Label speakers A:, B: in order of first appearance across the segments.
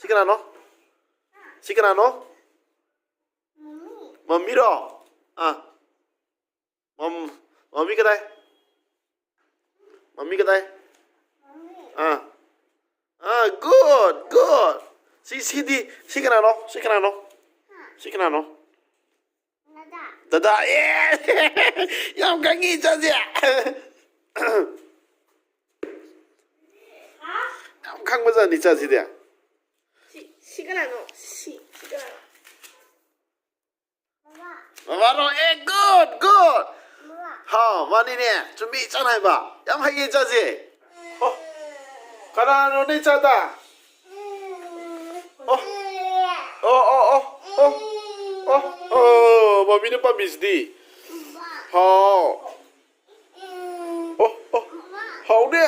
A: 시그나노? 시그나노? Mummy रो mummy कदाय mummy कदाय good good si kanano dada yam kangi chaje yam khang ba ni cha si de
B: si kanano
A: Mama ro good ha mani ne chumi chanai ba yam hai cha je kanano ne cha da mami ne pa misdi hao de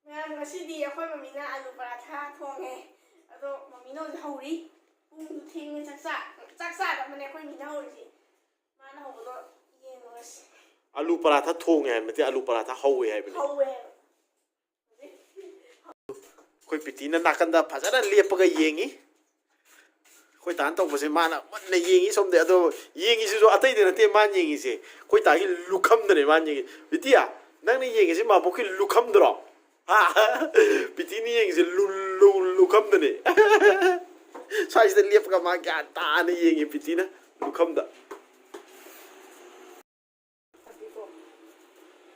B: Ma'am, ngasidi ako'y mamina alu paratha thonge. Ado mamino hauri. Pung thing saksa man ako'y mina hauri. Mana hawdo yengas.
A: आलू पराठा थोंगे है मते आलू पराठा हौवे है बने
B: Hawe.
A: कोई पिटीना नाकंदा फजरा लेपगा येंगी कोई तान तौबसे माना मन्ने येंगी सोमदे अदो येंगी सिसो अतै दे नते मान येंगी से कोई तागी लुखम दने मान येंगी पिटिया नंगने येंगी से मा बोखि लुखम दरो हा पिटीनी येंगी से लुखम दने साइज दे लेपगा मा क्या ताने येंगी पिटीना लुखम दा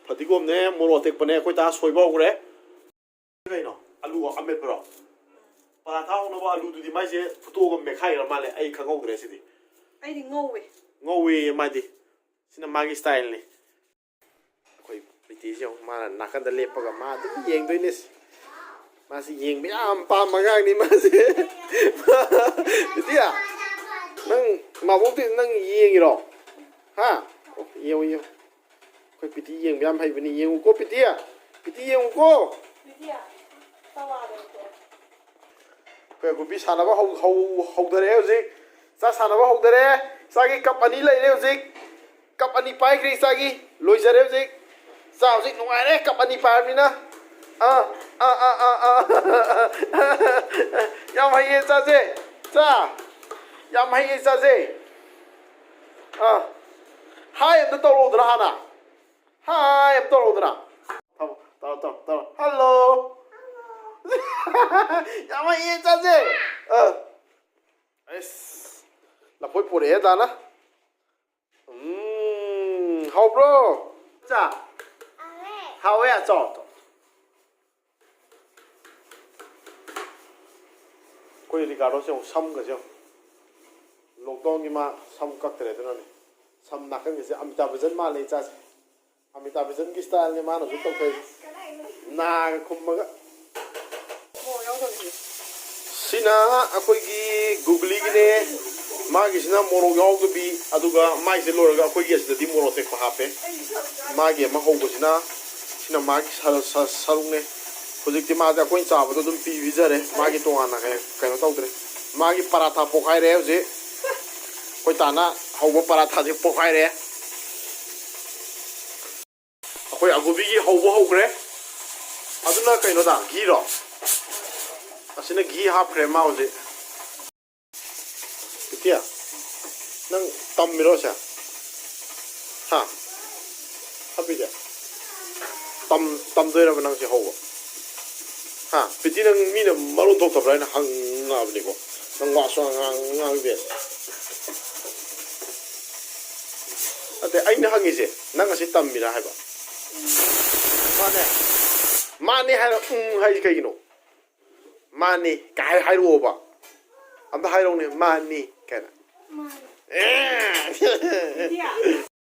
A: फतिगोम ने मोरोटेक पने कोई ता सोइबो गरे कइनो आलू अमेट ब्रो पराठा होनबो आलू दुदि माइसे फुटोग मेखाइ र माले ai खगौ गरे सिदि
B: Ai di ngowe.
A: ngौवे मादि सिना मागी स्टाइल नि कोइ पिति से माना नाकन द लेपगा मा दु येंग दोइनेस मासि येंग याम पाम मगांग नि मासे पितिया नंग माबोंति नंग येंगिरो हा येउ कोई पिति येंग याम हाइबनि येंगु को पितिया पिति येंगु को
B: Bidia. Tawade ko.
A: कोई गुबी सानबा हौदरे हौजिक सा सानबा हौदरे सागी कप अनि लैरे हौजिक कप अनि पाइग्री सागी लोइजरे हौजिक सा हौजिक नुगाइरे कप अनि पाइबिना याम हाइए चाजे चा याम हाइए चाजे हाय M तौरोदरा Hana hi M तौरोदरा Tao hello yam हाइए चाजे là phôi phổi đấy ta na hao bro cha hao ấy à chọn quay đi cả đó xem xăm cái xem lockdown nhưng mà xăm cắt thế này này xăm nạc cái gì Amitabh Bachchan mà lấy cha Amitabh Bachchan cái style nhưng mà nó rất tốt thôi na không mà Sina akoy gi googly gine magi sina moro yaw do bi aduga mai se loraga akoy gi asda di moro tek pahape magi ma hogo sina magi sarung ne project ti ma da koin cha ba dum pi vizare magi to ana ka no tawdre magi paratha pokhai re je koi tana hobo paratha je pokhai re akoy agobi gi hobo hogre aduna kaino da gi ro asina gi ha prema oje pitia nang tam miro sa ha happy ja tam doira banang se hobo ha piti nang mi na maron tok tabra na hang nga bni ko nang wa so nga be ate aina hangi se nang asi tam mira ha ba mane ha hai kai no Mani, cái hai rùa ba, anh ta hai rong này mani cái này.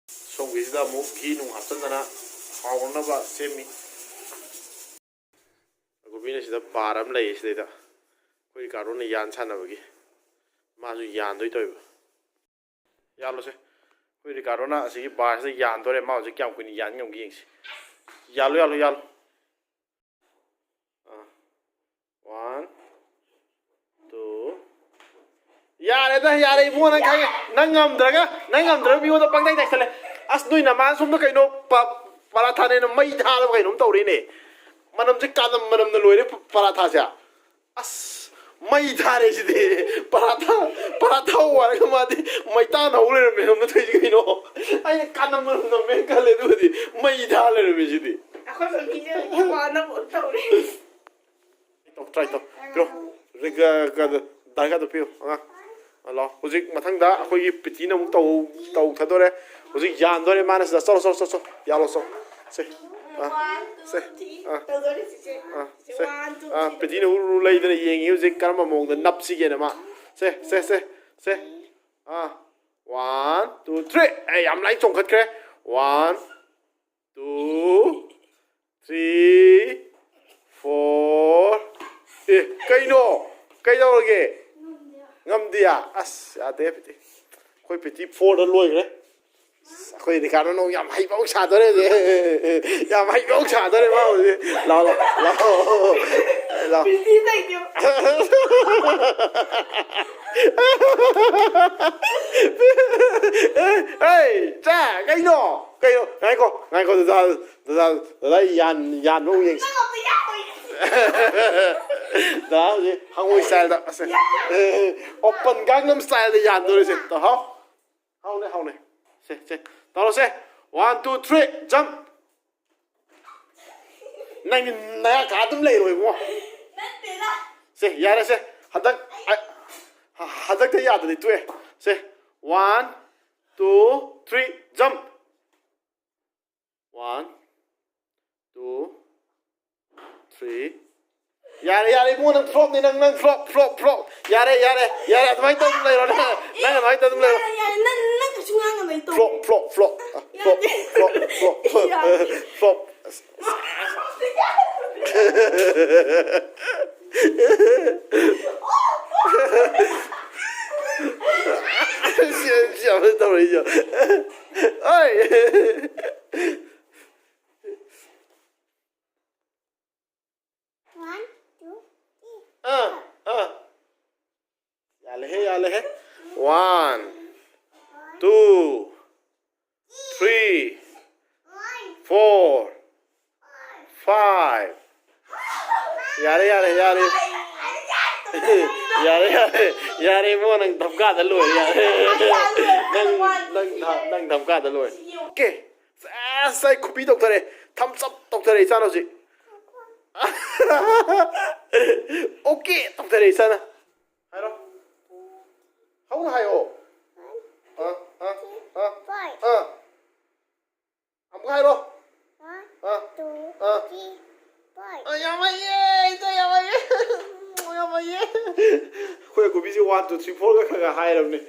A: Xong cái gì đó muốn ghi nung hạt chân na, hao nó ba xem mi. Cô biết là gì đó baram lấy gì đó, cô đi cả rồi này yan chăn nào vậy, mà rồi yan đôi đôi, yan lo se, cô đi cả rồi na, gì bar se yan đôi này mà rồi kéo cô đi yan nhung gì, yan lo. One, two. Yare ibu nang kaya nangam draga biu da pang dai sale as nui na man sum da kai no paratha ne mai tha da kai no tawri ne manam je kadam manam na loire paratha ja ꯑꯁ ꯃꯩ ꯊꯥꯔꯦ ꯁꯤꯗꯤ ꯄꯔꯥꯊꯥ ꯋꯥꯔꯒ ꯃꯥꯗꯤ ꯃꯩꯇꯥꯟ ꯍꯧ ꯂꯩꯔꯝꯃꯦ ꯅꯊꯣꯏꯁꯤ ꯀꯩꯅꯣ ꯑꯩꯅ ꯀꯥꯟꯅꯝ ꯅꯝꯃꯦ ꯈꯜꯂꯦ ꯑꯗꯨꯒꯗꯤ ꯃꯩ ꯊꯥ ꯂꯩꯔꯝꯃꯦ ꯁꯤꯗꯤ
B: ꯑꯩꯈꯣꯏ ꯃꯃꯤꯅ ꯋꯥꯅꯕ ꯇꯧꯔꯦ
A: ꯇ꯭ꯔꯥꯏ ꯇꯧ ꯄꯤꯔꯣ ꯗꯥꯏꯒꯥꯗꯣ ꯄꯤꯌꯣ ꯑꯉꯥꯡ ꯂꯥꯛꯑꯣ ꯍꯧꯖꯤꯛ ꯃꯊꯪꯗ ꯑꯩꯈꯣꯏꯒꯤ ꯄ꯭ꯔꯤꯇꯤꯅ ꯑꯃꯨꯛ ꯇꯧꯊꯗꯣꯔꯦ ꯍꯧꯖꯤꯛ ꯌꯥꯟꯗꯣꯔꯦ ꯃꯥꯅ ꯁꯤꯗ ꯆꯠꯂꯣ ꯌꯥꯜꯂꯣ ꯁꯦ
B: ꯋꯥꯟ ꯇꯨ ꯊ꯭ꯔꯤ ꯇꯧꯗꯣꯔꯦ ꯆꯤꯆꯦ ꯆꯤꯆꯦ ꯋꯥꯟ ꯇꯨ ꯊ꯭ꯔꯤ
A: ꯄ꯭ꯔꯤꯇꯤꯅ ꯎꯔꯨ ꯂꯩꯗꯅ ꯌꯦꯡꯉꯤ ꯍꯧꯖꯤꯛ ꯀꯔꯝꯕ ꯃꯑꯣꯡꯗ ꯅꯞꯁꯤꯒꯦꯅ ꯃꯥ ꯁꯦ ꯋꯥꯟ ꯇꯨ ꯊ꯭ꯔꯤ ꯑꯩ ꯌꯥꯝ ꯂꯥꯏꯅ ꯆꯣꯡꯈꯠꯈ꯭ꯔꯦ ꯋꯥꯟ ꯇꯨ ꯊ꯭ꯔꯤ ꯐꯣꯔ ꯀꯩꯅꯣ ꯀꯩꯗꯧꯔꯒꯦ ꯉꯝꯗꯤꯌꯥ ꯑꯁ ꯌꯥꯗꯦ ꯄꯤꯇꯤ ꯑꯩꯈꯣꯏ ꯄꯤꯇꯤ 4ꯗ ꯂꯣꯏꯈ꯭ꯔꯦ ꯑꯩꯈꯣꯏ ꯔꯤꯀꯥꯔꯗꯣ ꯌꯥꯝ ꯍꯩꯕ ꯑꯃꯨꯛ ꯁꯥꯗꯣꯔꯦ ꯌꯥꯝ ꯍꯩꯕ ꯑꯃꯨꯛ ꯁꯥꯗꯣꯔꯦ ꯃꯥ ꯍꯧꯖꯤꯛ ꯂꯥꯛꯑꯣ
B: ꯄꯤꯇꯤ ꯂꯩꯇꯦ
A: ꯆꯥ ꯀꯩꯅꯣ ꯉꯥꯏꯈꯣ ꯗꯗꯥ ꯌꯥꯟꯕ ꯑꯃꯨꯛ ꯌꯦꯡꯁꯤ ꯗꯗꯥ ꯍꯧꯖꯤꯛ ꯍꯪꯉꯣꯏ ꯁ꯭ꯇꯥꯏꯜꯗ ꯑꯣꯄꯟ ꯒꯥꯡꯅꯝ ꯁ꯭ꯇꯥꯏꯜꯗ ꯌꯥꯟꯗꯣꯔꯤꯁꯦ ꯍꯥꯎꯅꯦ ꯁꯦ ꯇꯧꯔꯁꯦ 1 2 3 ꯖꯝp ꯅꯪ ꯅꯌꯥ ꯀꯥ ꯑꯗꯨꯝ ꯂꯩꯔꯣꯏꯕꯣ ꯁꯦ ꯌꯥꯔꯦꯁꯦ ꯍꯟꯗꯛꯇ ꯌꯥꯗ꯭ꯔꯗꯤ ꯇꯣꯛꯑꯦ ꯁꯦ 1 2 3 ꯖꯝp 1 2 3 ꯌꯥꯔꯦ ꯏꯕꯨꯡꯉꯣ ꯅꯪ ꯐ꯭ꯂꯣꯞꯅꯤ ꯅꯪ ꯐ꯭ꯂꯣꯞ ꯌꯥꯔꯦ ꯑꯗꯨꯃꯥꯏꯅ ꯇꯧ ꯑꯗꯨꯝ ꯂꯩꯔꯣ ꯅꯪ ꯑꯗꯨꯃꯥꯏꯅ ꯇꯧ ꯑꯗꯨꯝ ꯂꯩꯔꯣ
B: ꯅꯪ ꯀꯩꯁꯨ ꯉꯥꯡꯉꯝꯃꯦ ꯇꯧ
A: ꯐ꯭ꯂꯣꯞ ꯁꯤ ꯇꯧꯔꯛꯏꯁꯦ ꯑꯣꯏ याले है 1 2 3 4 5 यारे वो नंग धमका दलो यारे नंग धमका दलो ओके sai खुपी डॉक्टर thumbs up डॉक्टर इसानो जी ओके डॉक्टर इसाना हेलो हाउ ना हायो हम हायो कोई खुपी से 1 2 3 4 का खगा हाय रबने A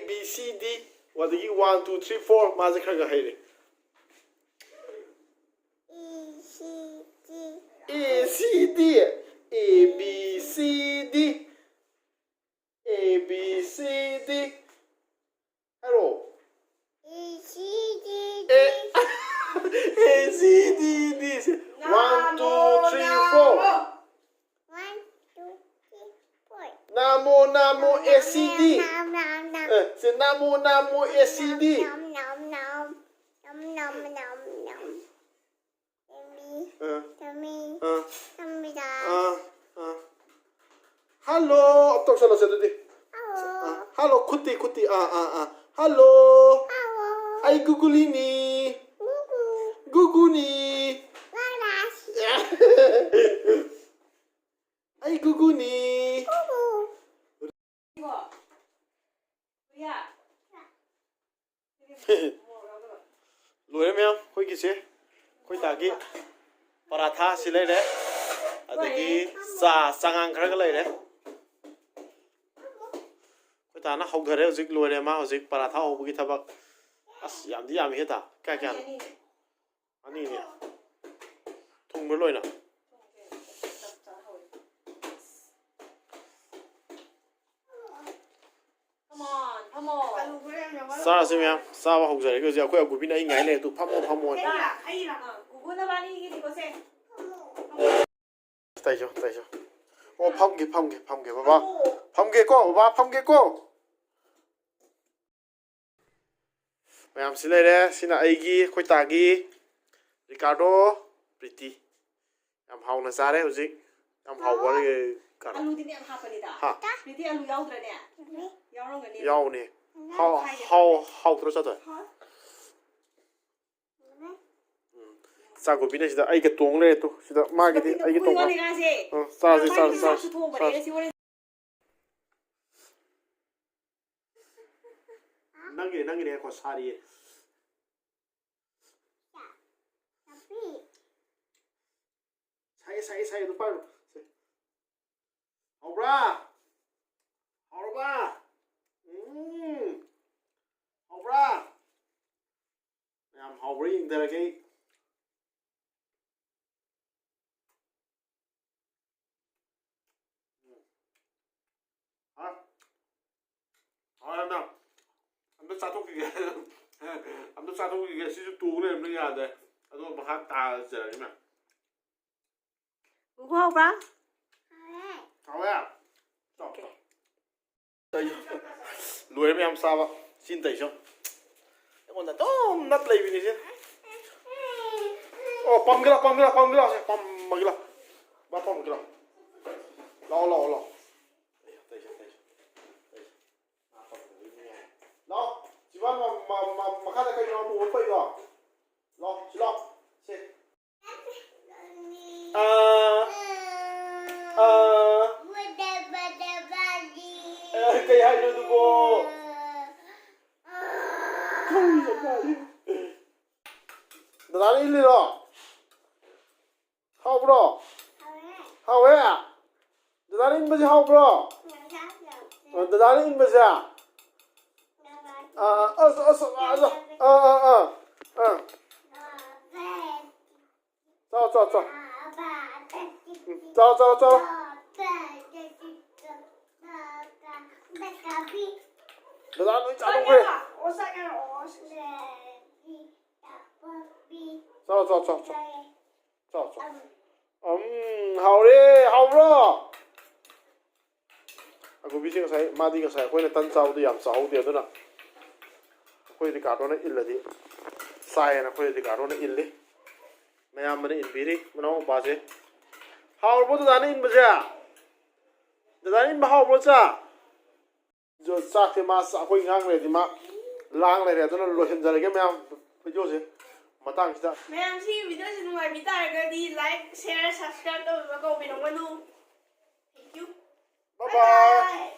A: B C D वादगी 1 2 3 4 माजे खगा हाय रे A C D A B C D A B C D hello A C D D 1 2 3 4 Namo A C D say Namo A C D Hello अब तक चलो चलो दे Hello kuti Hello Ai gugulini Guguni Ai guguni लोरे ma'am कोई किसे कोई ताकि पराठा सिले रे अदगी चा संगांग खरग ले रे कोई ताना हौधरे हजिक लोरे मा हजिक पराठा हौबगी थबक अस यामदी याम हेता क्या अनि ने थुंगबो लोइना Sa se mẹ sa vào học rồi cái gì quay của bên này ngày này tụ phamo tay cho ô pham cái baba pham cái cô mẹ em xin đây xin là ai ghi quay tagi Ricardo Pretty em hào nó ra đấy hả ꯌꯥꯝ ꯍꯥꯎꯕꯔꯦ ꯀꯥꯔꯣ
C: ꯑꯂꯨꯗꯤꯅꯦ ꯌꯥꯝ ꯍꯥꯞꯄꯅꯤꯗ
A: ꯍꯥ
C: ꯄ꯭ꯔꯤꯇꯤ ꯑꯂꯨ ꯌꯥꯎꯗ꯭ꯔꯅꯦ ꯌꯥꯎꯔꯝꯒꯅꯤ
A: ꯌꯥꯎꯅꯦ ꯍꯥꯎꯇ꯭ꯔꯣ ꯆꯥꯗꯣꯏ ꯆꯥꯛꯒꯣꯕꯤꯅ ꯁꯤꯗ ꯑꯩꯒ ꯇꯣꯡ ꯂꯩꯔꯦ two ꯁꯤꯗ ꯃꯥꯒꯤꯗꯤ ꯑꯩꯒꯤ ꯇꯣꯡꯕ ꯆꯥꯁꯦ ꯅꯪꯒꯤꯅꯦꯀꯣ ꯁꯥꯔꯤꯌꯦ ꯁꯥꯏ ꯑꯗꯨ ꯄꯥꯏꯔꯣ ꯍꯥꯎꯕ꯭ꯔꯥ ꯍꯥꯎꯔꯕ ꯍꯥꯎꯕ꯭ꯔꯥ ꯌꯥꯝ ꯍꯥꯎꯕ꯭ꯔꯥ ꯌꯦꯡꯊꯔꯒꯦ ꯑꯝꯇ ꯆꯥꯊꯣꯛꯈꯤꯒꯦ ꯁꯤꯁꯨ ꯇꯨ ꯂꯩꯔꯝꯅ ꯌꯥꯗ꯭ꯔꯦ ꯑꯗꯣ ꯃꯈꯥ ꯇꯥꯖꯔꯅꯤ
C: ꯎꯕ ꯍꯥꯎꯕ꯭ꯔꯥ
A: ꯍꯥꯎꯋꯦ ꯂꯣꯏꯔꯦ ꯃꯌꯥꯝ ꯆꯥꯕ ꯁꯤꯅ ꯇꯩꯁꯨ ꯑꯩꯉꯣꯟꯗ ꯑꯗꯨꯝ ꯅꯠ ꯂꯩꯕꯤꯅꯤꯁꯦ ꯑꯣ ꯄꯝꯒꯦ ꯂꯥꯎ ꯄꯝꯃꯒꯦ ꯂꯥꯎ ꯕꯥ ꯄꯝꯒꯦ ꯂꯥꯎ ꯂꯥꯛꯑꯣ ꯂꯥꯛꯑꯣ ꯁꯤꯕꯥ ꯃꯈꯥꯗ ꯀꯩꯅꯣ ꯑꯃꯨꯛ ꯑꯣꯠꯄꯩꯗꯣ ꯂꯥꯛꯑꯣ ꯁꯤ ꯀꯩ ꯍꯥꯏꯅꯣ ꯑꯗꯨꯕꯣ ꯗꯗꯥꯅ ꯏꯜꯂꯤꯔꯣ ꯍꯥꯎꯕ꯭ꯔോ ꯍꯥꯎꯋꯦ ꯗꯗꯥꯅ ꯏꯟꯕꯁꯦ ꯍꯥꯎꯕ꯭ꯔꯣ ꯗꯗꯥꯅ ꯏꯟꯕꯁꯦ ꯆꯥꯎꯗꯗꯥ ꯂꯣꯏ ꯆꯥꯊꯣꯛꯈ꯭ꯔꯦ ꯆꯥꯎ ꯍꯥꯎꯔꯦ ꯍꯥꯎꯕ꯭ꯔꯣ ꯑꯒꯣꯕꯤꯁꯦ ꯃꯥꯗꯤ ꯉꯁꯥꯏ ꯑꯩꯈꯣꯏꯅ ꯇꯟ ꯆꯥꯕꯗꯣ ꯌꯥꯝ ꯆꯥꯍꯧꯗꯦ ꯑꯗꯨꯅ ꯑꯩꯈꯣꯏ ꯔꯤꯀꯥꯔꯗꯣꯅ ꯏꯜꯂꯗꯤ ꯆꯥꯏꯌꯦꯅ ꯑꯩꯈꯣꯏ ꯔꯤꯀꯥꯔꯗꯣꯅ ꯏꯜꯂꯤ ꯃꯌꯥꯝꯕꯅ ꯏꯟꯕꯤꯔꯤ ꯃꯅꯥꯎ ꯃꯄꯥꯁꯦ ꯍꯥꯎꯔꯕꯣ ꯗꯗꯥꯅ ꯏꯟꯕꯁꯦ ꯗꯗꯥꯅ ꯏꯟꯕ ꯍꯥꯎꯕ꯭ꯔꯣ ꯆꯥꯛꯁꯦ ꯃꯥ ꯑꯩꯈꯣꯏ ꯉꯥꯡ ꯂꯩꯔꯗꯤ ꯃꯥ ꯂꯥꯡ ꯂꯩꯔꯦ ꯑꯗꯨꯅ ꯂꯣꯏꯁꯤꯟꯖꯔꯒꯦ ꯃꯌꯥꯝ ꯚꯤꯗꯤꯑꯣꯁꯦ ꯃꯇꯥꯡꯁꯤꯗ
B: ꯃꯌꯥꯝ ꯁꯤ ꯚꯤꯗꯤꯑꯣꯁꯤ ꯅꯨꯡꯉꯥꯏꯕꯤ ꯇꯥꯔꯒꯗꯤ ꯂꯥꯏꯛ ꯁꯦꯌꯔ ꯁꯕꯁꯀ꯭ꯔꯥꯏꯕ ꯇꯧꯕꯤꯕ ꯀꯧꯕꯤꯔꯝꯒꯅꯨ ꯊꯦꯡꯛ ꯌꯨ
A: ꯕꯥꯏ ꯕꯥꯏ